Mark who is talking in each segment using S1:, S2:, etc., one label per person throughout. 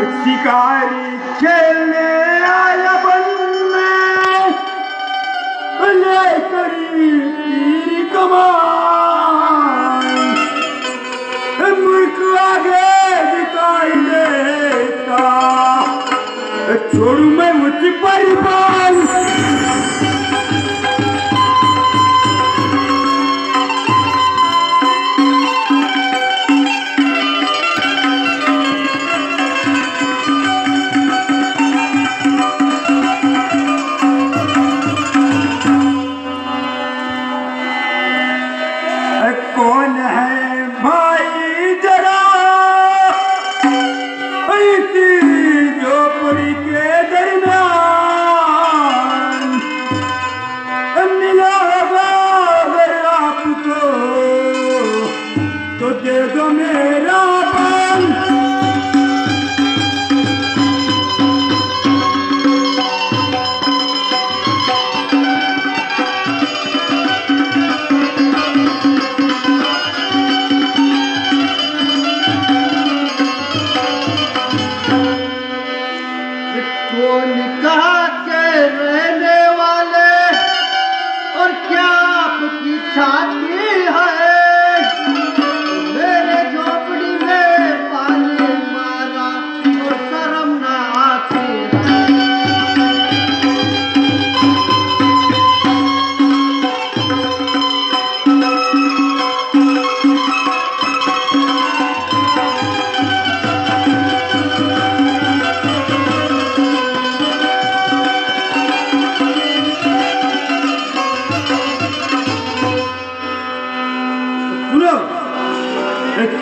S1: शिकारी खेलने आया बन में लेकर तीर कमान मुल्क आगे दिखाई देता छोड़ू मैं मुझ परिवार कौन है भाई जरा झोपड़ी के दरमियान मिला होगा अगर आपको तो दे दो मेरा पान
S2: कहा के रहने वाले और क्या आपकी छाती है मेरे झोपड़ी में पानी मारा और शर्म ना आती है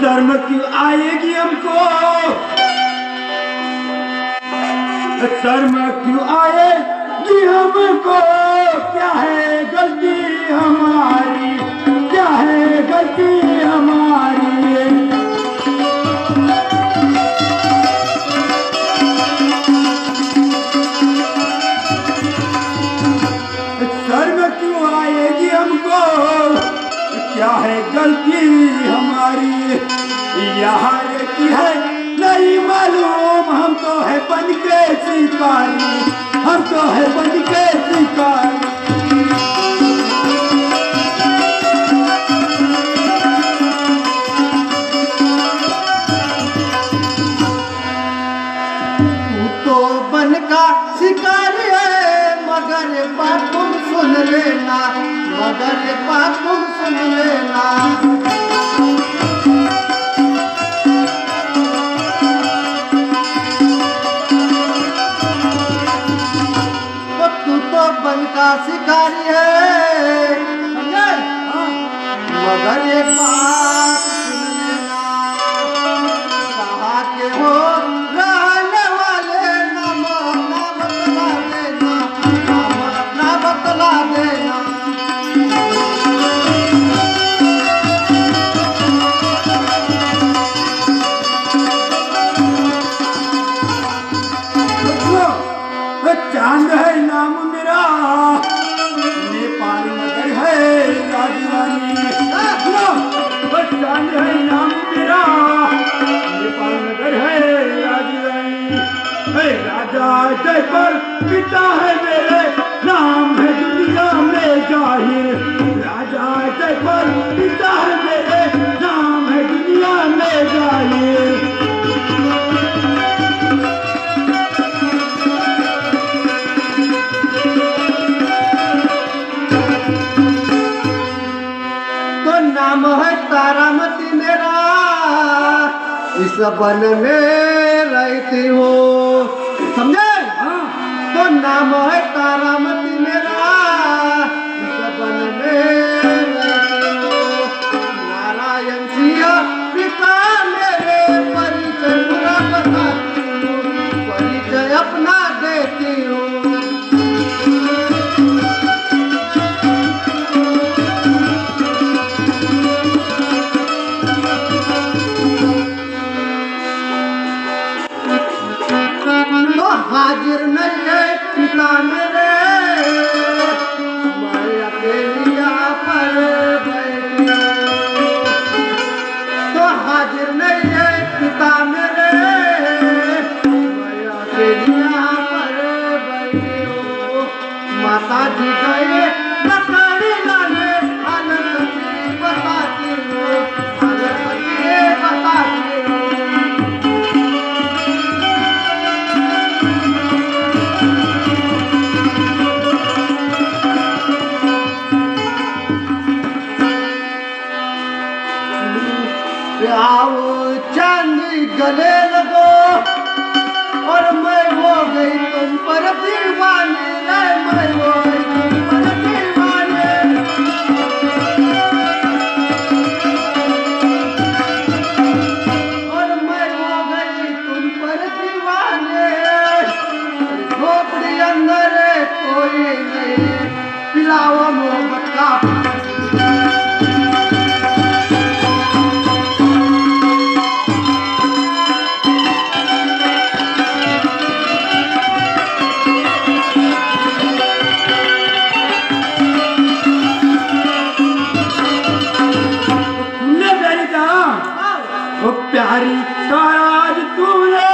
S1: शर्म क्यों आएगी हमको शर्म क्यों आएगी हमको क्या है गलती हमारी क्या है गलती हमारी शर्म क्यों आएगी हमको क्या है गलती हमारी यहाँ रहती है नहीं मालूम हम तो है बन के शिकारी हम तो है बन के शिकारी
S2: तू तो बन का शिकारी है मगर बात तुम सुन लेना मगर बात तुम सुन लेना बन का शिकारी है मगर एक बात सुन लेना कहा के हो रहने वाले नाम अपना बतला देना नाम अपना बतला देना
S1: चांद है नाम मेरा नेपाल नगर है राजधानी चांद है नाम मेरा नेपाल नगर है राजधानी राजा जय पर पिता है मेरे नाम है दुनिया में जाहिर राजा जय पर पिता है मेरे नाम है दुनिया में जाहिर
S2: नाम है तारामती मेरा इस वन में रहती हो समझे तो नाम है तारामती मेरा इस वन में रहती हो नारायण सिंह पिता मेरे परिचय पूरा बताती हूँ परिचय अपना देती हूँ हाजिर नहीं है पिता मेरे मैं अकेली यहाँ पर बैठी तो हाजिर नहीं है पिता मेरे समझ गए मकर लाले हालत ये बताती हो हालत ये बताती हो आओ चांदी गले लगो और मैं हो गई तुम पर दीवानी रे मैं हो गई तुम पर दीवानी और मैं हो गई तुम पर दीवानी झोपड़ी अंदर कोई नहीं पिलाओ मोहब्बत का
S1: प्यारी ताराज तूने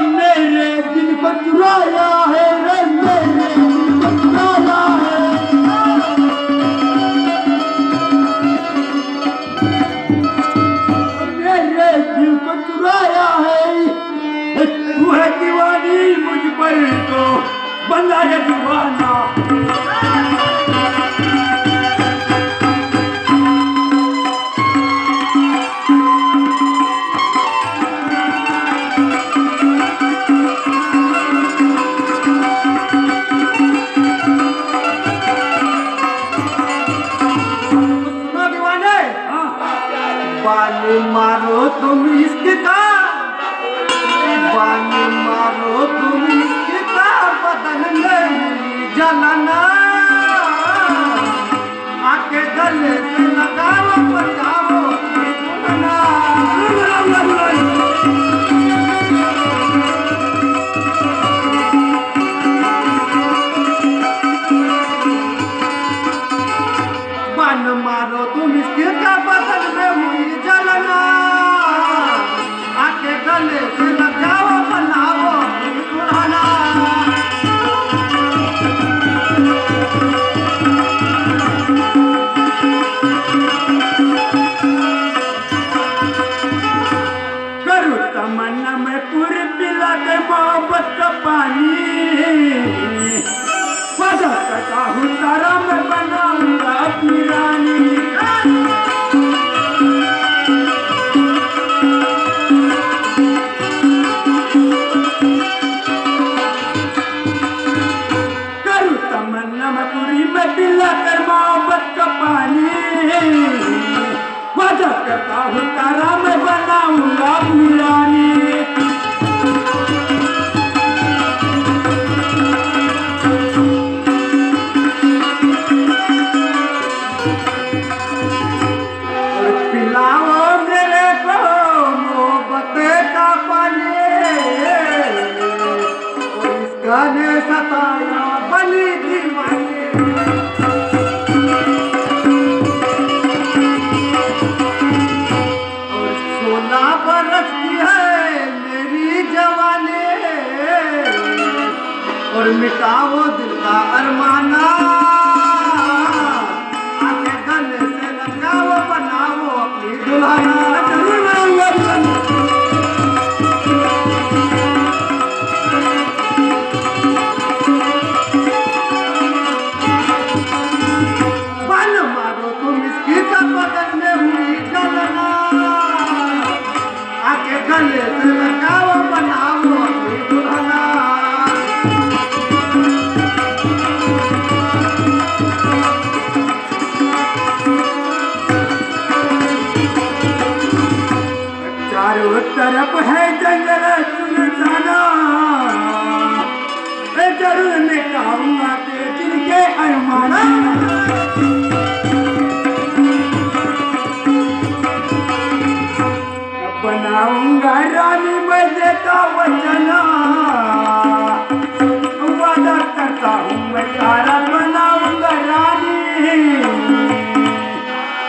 S1: मेरे दिल को चुराया है रे मेरे दिल को चुराया है मेरे दिल को चुराया है तू है दीवानी मुझ पर तो बंदा है दीवाना
S2: बानी मारो तुम इसका बानी मारो तुम इसका बदन में जलाना आके गले से लगाओ बजाओ बान मारो तुम इसका बदन में हुई जलना आके गले से लगाओ बनाओ दुल्हना
S1: करूँ तमन्ना में पूरी पिला के मोहब्बत का पानी वजह करता हूँ तारा मैं बनाऊंगा अपनी रानी करूँ तमन्ना में पूरी मैं पिला कर मोहब्बत का पानी वजह करता हूँ तारा मैं बनाऊंगा अपनी रानी
S2: गाने सताया बनी दीवानी और 16 बरस की है मेरी जवानी और मिटाओ दिल का अरमाना आके गले से लगाओ बनाओ अपनी दुल्हना गले से लगाओ बनाओ अपनी दुल्हना
S1: चारों तरफ है जंगल सुनसाना जरूर मिटाऊंगा तेरे दिल के अरमाना बनाऊंगा रानी मैं देता वचना वादा करता हूँ मैं तारा बनाऊंगा रानी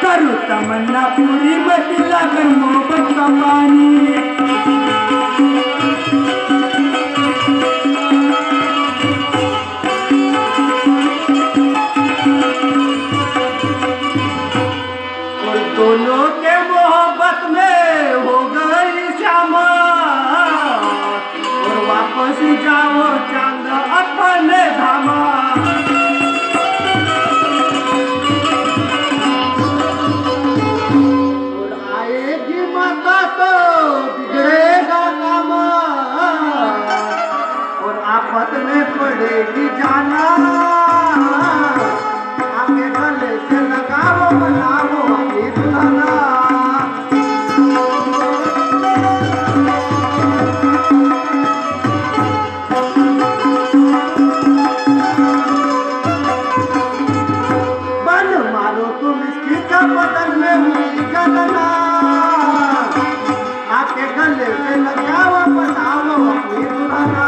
S1: करूँ तमन्ना पूरी मैं पिला कर मोहब्बत का पानी परोसी जाओ चांद अपने धामा।
S2: और आएगी माता तो बिगड़ेगा काम, और आफत में पड़ेगी जाना। आगे गले से लगाओ बनाओ अपनी दुल्हना। बन मारो तुम इसकी बदन में हुई गणना। आके गले से लगाओ बनाओ अपनी दुल्हना।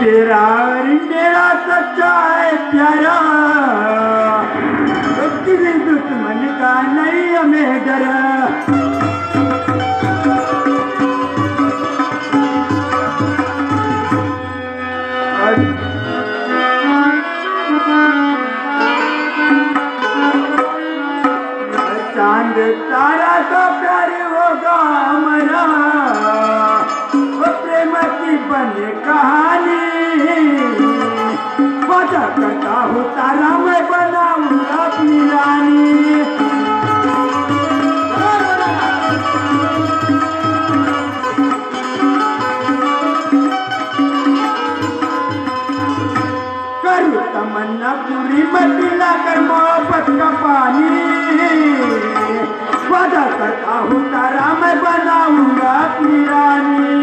S1: तेरा और मेरा सच्चा है प्यारा, तो किसी दुश्मन का नहीं हमें डर। चांद तारा तो प्यार होगा हमारा, वो प्रेम की बने कहानी। वादा करता हूँ तारा मैं बनाऊंगा अपनी रानी। करूँ तमन्ना पूरी मत लाकर मोहब्बत का पानी। वादा करता हूँ तारा मैं बनाऊंगा अपनी रानी।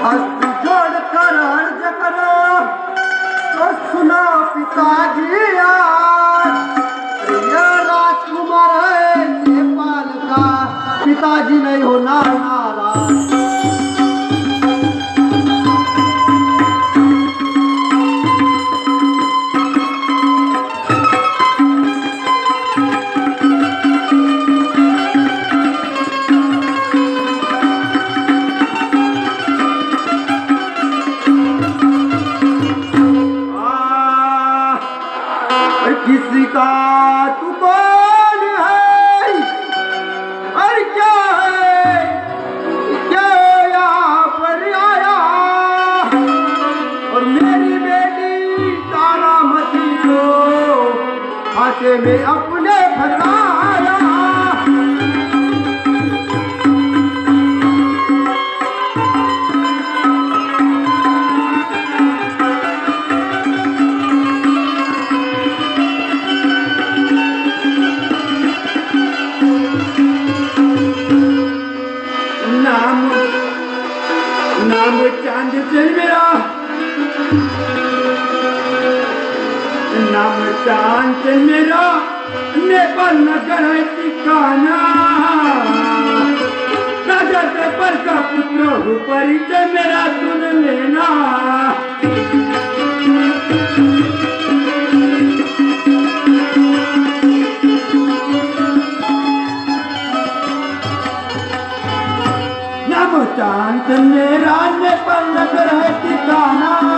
S2: हाथ जोड़ कर अर्ज करो तो सुनो पिताजी आज। ये राजकुमार है नेपाल का, पिताजी नहीं होना नाराज। किसी का तू कौन है और क्या है, क्या यहाँ पर आया। और मेरी बेटी तारामती को खाते में अपने फंसाया।
S1: नाम चांद चल मेरा, नाम चांद चल मेरा, नेपाल नगर है ठिकाना। राजा पर का पुत्र हूँ परिचय मेरा सुन लेना। नाम चांद मेरा नेपाल नगर है ठिकाना।